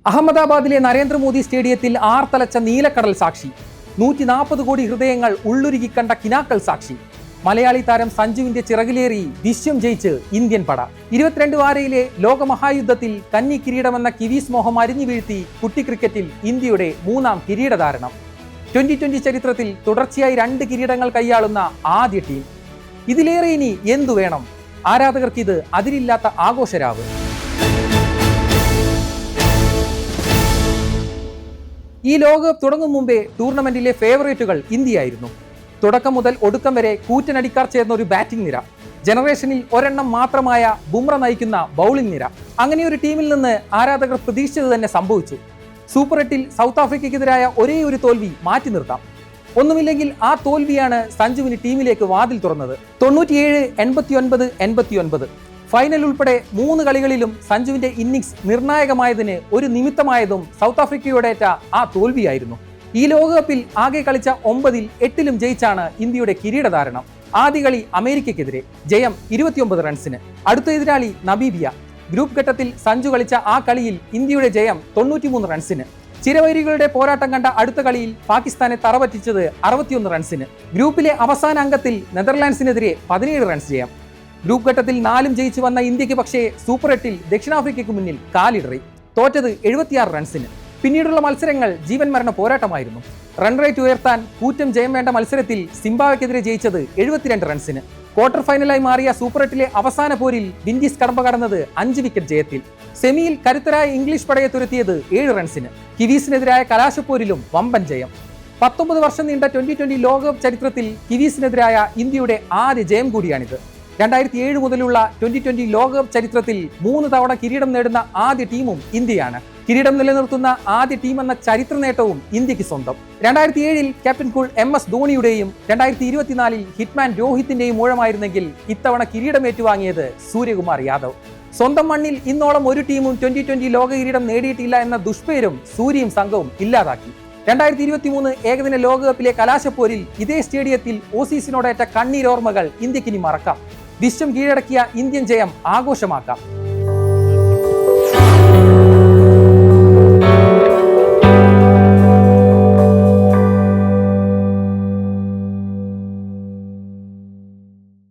അഹമ്മദാബാദിലെ നരേന്ദ്രമോദി സ്റ്റേഡിയത്തിൽ ആർത്തലച്ച നീലക്കടൽ സാക്ഷി, 140 കോടി ഹൃദയങ്ങൾ ഉള്ളുരുകി കണ്ട കിനാക്കൾ സാക്ഷി. മലയാളി താരം സഞ്ജുവിന്റെ ചിറകിലേറി വിശ്വം ജയിച്ച് ഇന്ത്യൻ പട. 22 വാരയിലെ ലോകമഹായുദ്ധത്തിൽ കന്നി കിരീടമെന്ന കിവീസ് മോഹം അരിഞ്ഞു വീഴ്ത്തി കുട്ടി ക്രിക്കറ്റിൽ ഇന്ത്യയുടെ 3ാം കിരീടധാരണം. 2020 ചരിത്രത്തിൽ തുടർച്ചയായി 2 കിരീടങ്ങൾ കൈയാളുന്ന ആദ്യ ടീം. ഇതിലേറെ ഇനി എന്തു വേണം? ആരാധകർക്കിത് അതിരില്ലാത്ത ആഘോഷരാവ്. ഈ ലോകകപ്പ് തുടങ്ങും മുമ്പേ ടൂർണമെന്റിലെ ഫേവറേറ്റുകൾ ഇന്ത്യയായിരുന്നു. തുടക്കം മുതൽ ഒടുക്കം വരെ കൂറ്റനടിക്കാർ ചേർന്ന ഒരു ബാറ്റിംഗ് നിര, ജനറേഷനിൽ ഒരെണ്ണം മാത്രമായ ബുംറ നയിക്കുന്ന ബൗളിംഗ് നിര. അങ്ങനെ ഒരു ടീമിൽ നിന്ന് ആരാധകർ പ്രതീക്ഷിച്ചത് തന്നെ സംഭവിച്ചു. സൂപ്പർ 8-ൽ സൗത്ത് ആഫ്രിക്കയ്ക്കെതിരായ ഒരേ ഒരു തോൽവി മാറ്റി നിർത്താം. ഒന്നുമില്ലെങ്കിൽ ആ തോൽവിയാണ് സഞ്ജുവിന് ടീമിലേക്ക് വാതിൽ തുറന്നത്. 97, 89, 89 ഫൈനൽ ഉൾപ്പെടെ 3 കളികളിലും സഞ്ജുവിന്റെ ഇന്നിംഗ്സ് നിർണായകമായതിന് ഒരു നിമിത്തമായതും സൗത്ത് ആഫ്രിക്കയോടേറ്റ ആ തോൽവിയായിരുന്നു. ഈ ലോകകപ്പിൽ ആകെ കളിച്ച 9-ൽ 8-ലും ജയിച്ചാണ് ഇന്ത്യയുടെ കിരീടധാരണം. ആദ്യ കളി അമേരിക്കയ്ക്കെതിരെ, ജയം 29 റൺസിന്. അടുത്ത എതിരാളി നമീബിയ. ഗ്രൂപ്പ് ഘട്ടത്തിൽ സഞ്ജു കളിച്ച ആ കളിയിൽ ഇന്ത്യയുടെ ജയം 93 റൺസിന്. ചിരവൈരികളുടെ പോരാട്ടം കണ്ട അടുത്ത കളിയിൽ പാകിസ്ഥാനെ തറപറ്റിച്ചത് 61 റൺസിന്. ഗ്രൂപ്പിലെ അവസാന അംഗത്തിൽ നെതർലാൻഡ്സിനെതിരെ 17 റൺസ് ജയം. ഗ്രൂപ്പ് ഘട്ടത്തിൽ 4-ഉം ജയിച്ചു വന്ന ഇന്ത്യക്ക് പക്ഷേ സൂപ്പർ 8-ൽ ദക്ഷിണാഫ്രിക്കയ്ക്ക് മുന്നിൽ കാലിടറി. തോറ്റത് 76 റൺസിന്. പിന്നീടുള്ള മത്സരങ്ങൾ ജീവൻ മരണ പോരാട്ടമായിരുന്നു. റൺ റേറ്റ് ഉയർത്താൻ കൂറ്റം ജയം വേണ്ട മത്സരത്തിൽ സിംബാബ്വെക്കെതിരെ ജയിച്ചത് 72 റൺസിന്. ക്വാർട്ടർ ഫൈനലായി മാറിയ സൂപ്പർ 8-ലെ അവസാന പോരിൽ വിൻഡീസ് കടമ്പ കടന്നത് 5 വിക്കറ്റ് ജയത്തിൽ. സെമിയിൽ കരുത്തരായ ഇംഗ്ലീഷ് പടയെ തുരത്തിയത് 7 റൺസിന്. കിവീസിനെതിരായ കലാശപ്പോരിലും വമ്പൻ ജയം. 19 വർഷം നീണ്ട 2020 ലോകകപ്പ് ചരിത്രത്തിൽ കിവീസിനെതിരായ ഇന്ത്യയുടെ ആദ്യ ജയം കൂടിയാണിത്. 2007 മുതലുള്ള 2020 ലോകകപ്പ് ചരിത്രത്തിൽ 3 തവണ കിരീടം നേടുന്ന ആദ്യ ടീമും ഇന്ത്യയാണ്. കിരീടം നിലനിർത്തുന്ന ആദ്യ ടീമെന്ന ചരിത്ര നേട്ടവും ഇന്ത്യക്ക് സ്വന്തം. 2007-ൽ ക്യാപ്റ്റൻ കൂൾ MS ധോണിയുടെയും 2024-ൽ ഹിറ്റ്മാൻ രോഹിത്തിന്റെയും ഊഴമായിരുന്നെങ്കിൽ ഇത്തവണ കിരീടം ഏറ്റുവാങ്ങിയത് സൂര്യകുമാർ യാദവ്. സ്വന്തം മണ്ണിൽ ഇന്നോളം ഒരു ടീമും 2020 ലോക കിരീടം നേടിയിട്ടില്ല എന്ന ദുഷ്പേരും സൂര്യയും സംഘവും ഇല്ലാതാക്കി. 2023 ഏകദിന ലോകകപ്പിലെ കലാശപ്പോരിൽ ഇതേ സ്റ്റേഡിയത്തിൽ ഓസീസിനോടേറ്റ കണ്ണീരോർമ്മകൾ ഇന്ത്യക്കിനി മറക്കാം. വിശ്വം കീഴടക്കിയ ഇന്ത്യൻ ജയം ആഘോഷമാക്കാം.